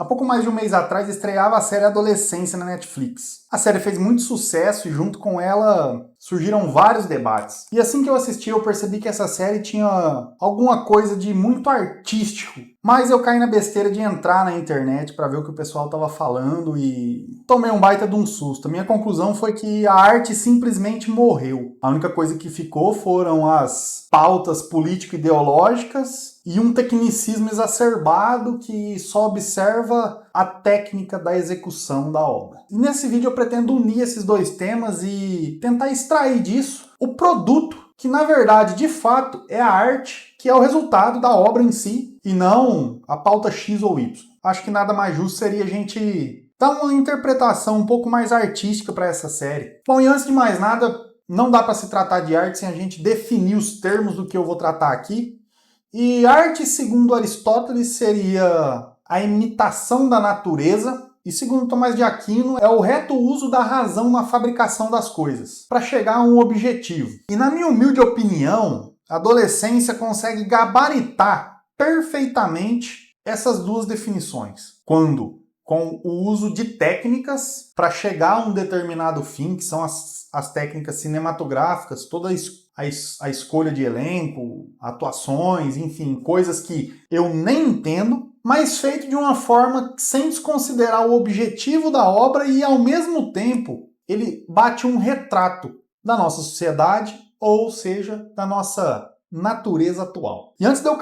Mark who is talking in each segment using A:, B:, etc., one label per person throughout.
A: Há pouco mais de um mês atrás estreava a série Adolescência na Netflix. A série fez muito sucesso e junto com ela surgiram vários debates. E assim que eu assisti eu percebi que essa série tinha alguma coisa de muito artístico. Mas eu caí na besteira de entrar na internet para ver o que o pessoal estava falando e tomei um baita de um susto. A minha conclusão foi que a arte simplesmente morreu. A única coisa que ficou foram as pautas político-ideológicas e um tecnicismo exacerbado que só observa a técnica da execução da obra. E nesse vídeo eu pretendo unir esses dois temas e tentar extrair disso o produto que, na verdade, de fato, é a arte, que é o resultado da obra em si, e não a pauta X ou Y. Acho que nada mais justo seria a gente dar uma interpretação um pouco mais artística para essa série. Bom, e antes de mais nada, não dá para se tratar de arte sem a gente definir os termos do que eu vou tratar aqui. E arte, segundo Aristóteles, seria a imitação da natureza, e segundo Tomás de Aquino, é o reto uso da razão na fabricação das coisas, para chegar a um objetivo. E na minha humilde opinião, a adolescência consegue gabaritar perfeitamente essas duas definições. Quando, com o uso de técnicas para chegar a um determinado fim, que são as técnicas cinematográficas, toda a escolha de elenco, atuações, enfim, coisas que eu nem entendo, mas feito de uma forma sem desconsiderar o objetivo da obra e, ao mesmo tempo, ele bate um retrato da nossa sociedade, ou seja, da nossa natureza atual. E antes de eu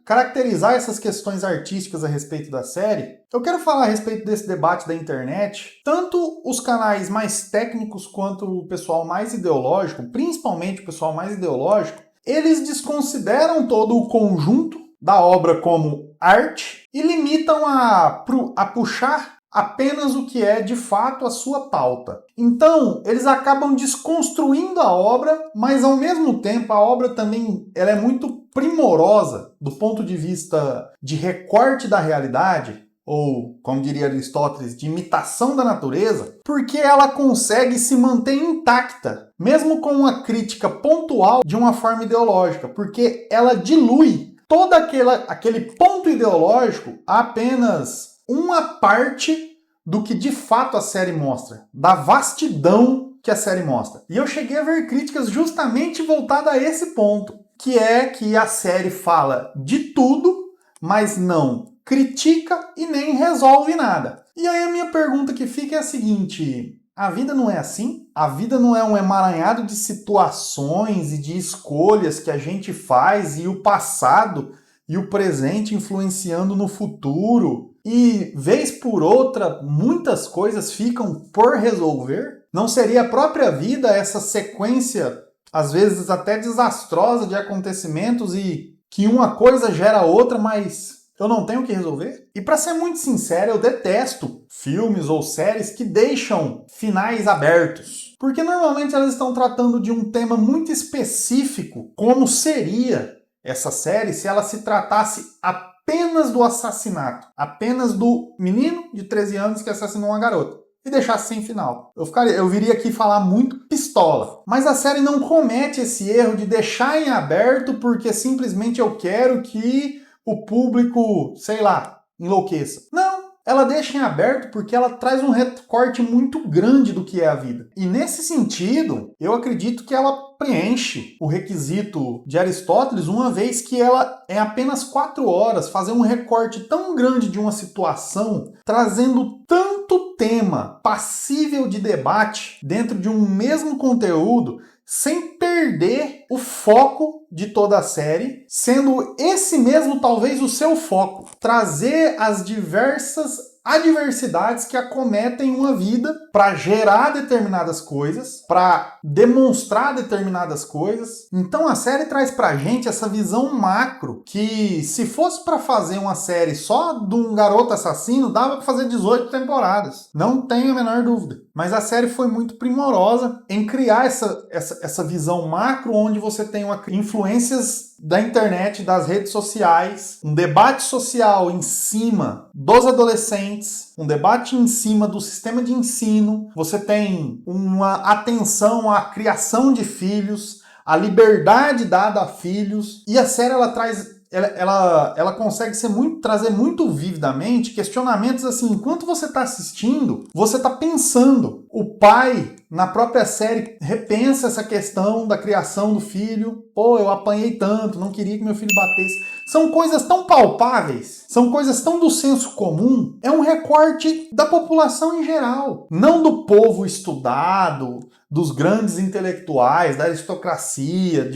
A: caracterizar essas questões artísticas a respeito da série, eu quero falar a respeito desse debate da internet. Tanto os canais mais técnicos quanto o pessoal mais ideológico, principalmente o pessoal mais ideológico, eles desconsideram todo o conjunto da obra como arte e limitam a puxar apenas o que é de fato a sua pauta. Então, eles acabam desconstruindo a obra, mas ao mesmo tempo a obra também ela é muito primorosa do ponto de vista de recorte da realidade, ou, como diria Aristóteles, de imitação da natureza, porque ela consegue se manter intacta, mesmo com uma crítica pontual de uma forma ideológica, porque ela dilui todo aquele ponto ideológico a apenas uma parte do que de fato a série mostra, da vastidão que a série mostra. E eu cheguei a ver críticas justamente voltadas a esse ponto, que é que a série fala de tudo, mas não critica e nem resolve nada. E aí a minha pergunta que fica é a seguinte: a vida não é assim? A vida não é um emaranhado de situações e de escolhas que a gente faz e o passado e o presente influenciando no futuro? E, vez por outra, muitas coisas ficam por resolver? Não seria a própria vida essa sequência, às vezes até desastrosa, de acontecimentos e que uma coisa gera outra, mas eu não tenho o que resolver? E para ser muito sincero, eu detesto filmes ou séries que deixam finais abertos. Porque normalmente elas estão tratando de um tema muito específico, como seria essa série se ela se tratasse apenas do assassinato, apenas do menino de 13 anos que assassinou uma garota, e deixasse sem final. Eu viria aqui falar muito pistola. Mas a série não comete esse erro de deixar em aberto porque simplesmente eu quero que o público, sei lá, enlouqueça. Não, ela deixa em aberto porque ela traz um recorte muito grande do que é a vida. E nesse sentido, eu acredito que ela preenche o requisito de Aristóteles, uma vez que ela é apenas 4 horas, fazer um recorte tão grande de uma situação, trazendo tanto tema passível de debate dentro de um mesmo conteúdo, sem perder o foco de toda a série, sendo esse mesmo talvez o seu foco, trazer as diversas adversidades que acometem uma vida para gerar determinadas coisas, para demonstrar determinadas coisas. Então a série traz pra gente essa visão macro que, se fosse para fazer uma série só de um garoto assassino, dava para fazer 18 temporadas. Não tenho a menor dúvida. Mas a série foi muito primorosa em criar essa visão macro, onde você tem influências da internet, das redes sociais, um debate social em cima dos adolescentes, um debate em cima do sistema de ensino, você tem uma atenção à criação de filhos, a liberdade dada a filhos, e a série ela traz ela consegue trazer muito vividamente questionamentos assim, enquanto você está assistindo, você está pensando. O pai, na própria série, repensa essa questão da criação do filho. Pô, eu apanhei tanto, não queria que meu filho batesse. São coisas tão palpáveis, são coisas tão do senso comum. É um recorte da população em geral, não do povo estudado, dos grandes intelectuais, da aristocracia,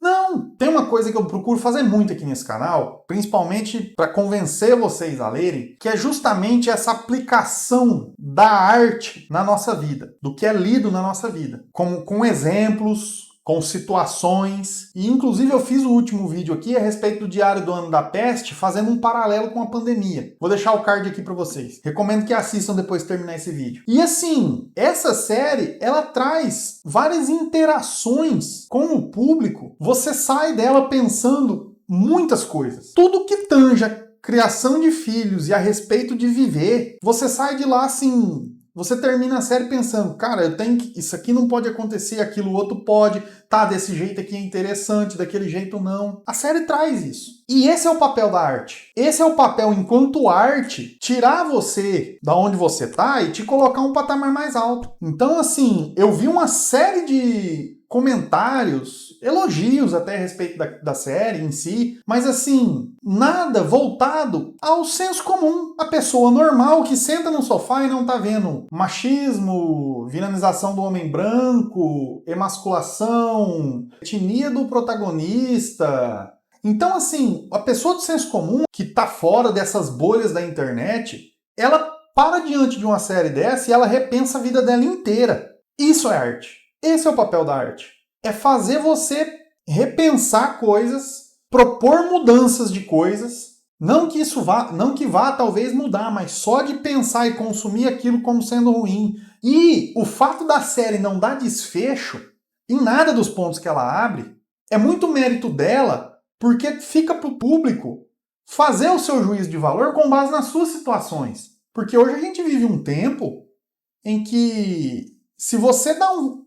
A: Não! Tem uma coisa que eu procuro fazer muito aqui nesse canal, principalmente para convencer vocês a lerem, que é justamente essa aplicação da arte na nossa vida, do que é lido na nossa vida, com exemplos, com situações, e inclusive eu fiz o último vídeo aqui a respeito do Diário do Ano da Peste, fazendo um paralelo com a pandemia. Vou deixar o card aqui para vocês. Recomendo que assistam depois de terminar esse vídeo. E assim, essa série, ela traz várias interações com o público. Você sai dela pensando muitas coisas. Tudo que tanja criação de filhos e a respeito de viver, você sai de lá assim... Você termina a série pensando, cara, isso aqui não pode acontecer, aquilo outro pode, tá, desse jeito aqui é interessante, daquele jeito não. A série traz isso. E esse é o papel da arte. Esse é o papel, enquanto arte, tirar você da onde você tá e te colocar um patamar mais alto. Então, assim, eu vi uma série de comentários, elogios até a respeito da série em si, mas assim, nada voltado ao senso comum. A pessoa normal que senta no sofá e não tá vendo machismo, viranização do homem branco, emasculação, etnia do protagonista. Então, assim, a pessoa do senso comum que tá fora dessas bolhas da internet, ela para diante de uma série dessa e ela repensa a vida dela inteira. Isso é arte. Esse é o papel da arte. É fazer você repensar coisas, propor mudanças de coisas, não que vá talvez mudar, mas só de pensar e consumir aquilo como sendo ruim. E o fato da série não dar desfecho em nada dos pontos que ela abre, é muito mérito dela, porque fica pro público fazer o seu juízo de valor com base nas suas situações. Porque hoje a gente vive um tempo em que se você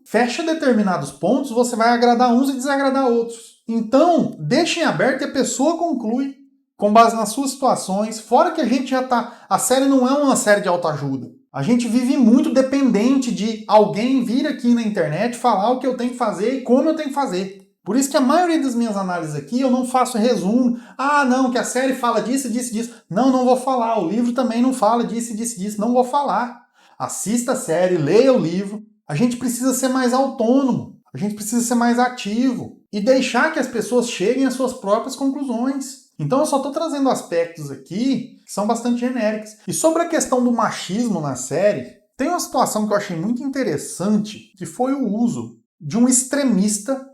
A: fecha determinados pontos, você vai agradar uns e desagradar outros. Então, deixem aberto e a pessoa conclui com base nas suas situações. Fora que a gente já tá... A série não é uma série de autoajuda. A gente vive muito dependente de alguém vir aqui na internet falar o que eu tenho que fazer e como eu tenho que fazer. Por isso que a maioria das minhas análises aqui eu não faço resumo. Ah, não, que a série fala disso, disso, disso. Não, não vou falar. O livro também não fala disso, disso, disso. Não vou falar. Assista a série, leia o livro. A gente precisa ser mais autônomo, a gente precisa ser mais ativo e deixar que as pessoas cheguem às suas próprias conclusões. Então eu só estou trazendo aspectos aqui que são bastante genéricos. E sobre a questão do machismo na série, tem uma situação que eu achei muito interessante, que foi o uso de um extremista,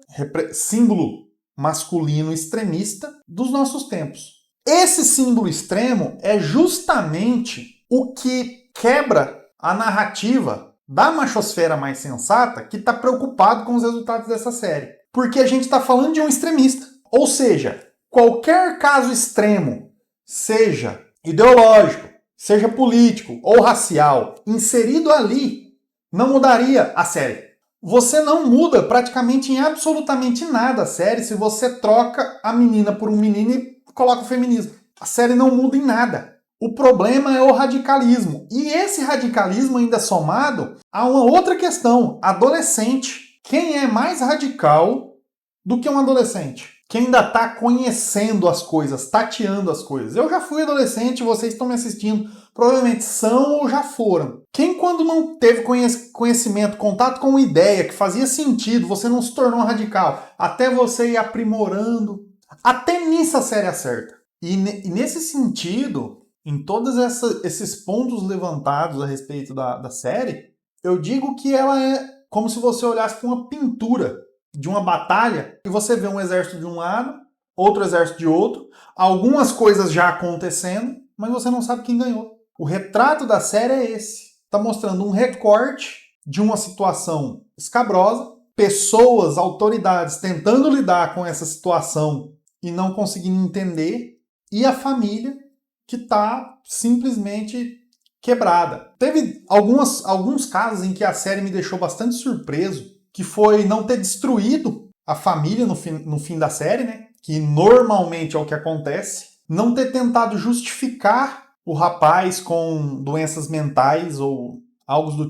A: símbolo masculino extremista dos nossos tempos. Esse símbolo extremo é justamente o que quebra a narrativa da machosfera mais sensata que está preocupado com os resultados dessa série. Porque a gente está falando de um extremista. Ou seja, qualquer caso extremo, seja ideológico, seja político ou racial, inserido ali, não mudaria a série. Você não muda praticamente em absolutamente nada a série se você troca a menina por um menino e coloca o feminismo. A série não muda em nada. O problema é o radicalismo. E esse radicalismo ainda somado a uma outra questão, adolescente. Quem é mais radical do que um adolescente? Quem ainda está conhecendo as coisas, tateando as coisas. Eu já fui adolescente, vocês estão me assistindo, provavelmente são ou já foram. Quem quando não teve conhecimento, contato com uma ideia que fazia sentido, você não se tornou radical, até você ir aprimorando. Até nisso a série acerta. E nesse sentido... Em todos esses pontos levantados a respeito da série, eu digo que ela é como se você olhasse para uma pintura de uma batalha e você vê um exército de um lado, outro exército de outro, algumas coisas já acontecendo, mas você não sabe quem ganhou. O retrato da série é esse. Está mostrando um recorte de uma situação escabrosa, pessoas, autoridades tentando lidar com essa situação e não conseguindo entender, e a família que está simplesmente quebrada. Teve alguns casos em que a série me deixou bastante surpreso, que foi não ter destruído a família no fim da série, né? Que normalmente é o que acontece. Não ter tentado justificar o rapaz com doenças mentais ou algo do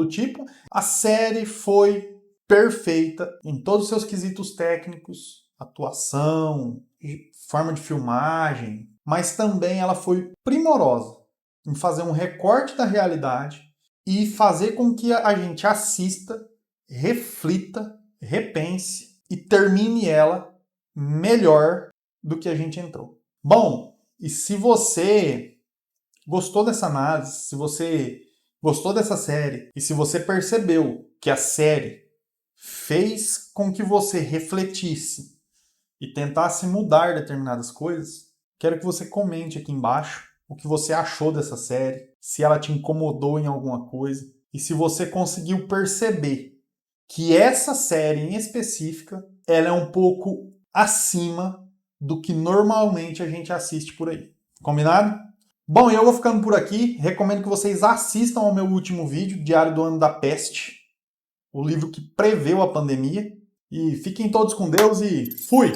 A: tipo. A série foi perfeita em todos os seus quesitos técnicos, atuação, forma de filmagem, mas também ela foi primorosa em fazer um recorte da realidade e fazer com que a gente assista, reflita, repense e termine ela melhor do que a gente entrou. Bom, e se você gostou dessa análise, se você gostou dessa série e se você percebeu que a série fez com que você refletisse e tentasse mudar determinadas coisas, quero que você comente aqui embaixo o que você achou dessa série, se ela te incomodou em alguma coisa e se você conseguiu perceber que essa série em específica ela é um pouco acima do que normalmente a gente assiste por aí. Combinado? Bom, eu vou ficando por aqui. Recomendo que vocês assistam ao meu último vídeo, Diário do Ano da Peste, o livro que preveu a pandemia. E fiquem todos com Deus e fui!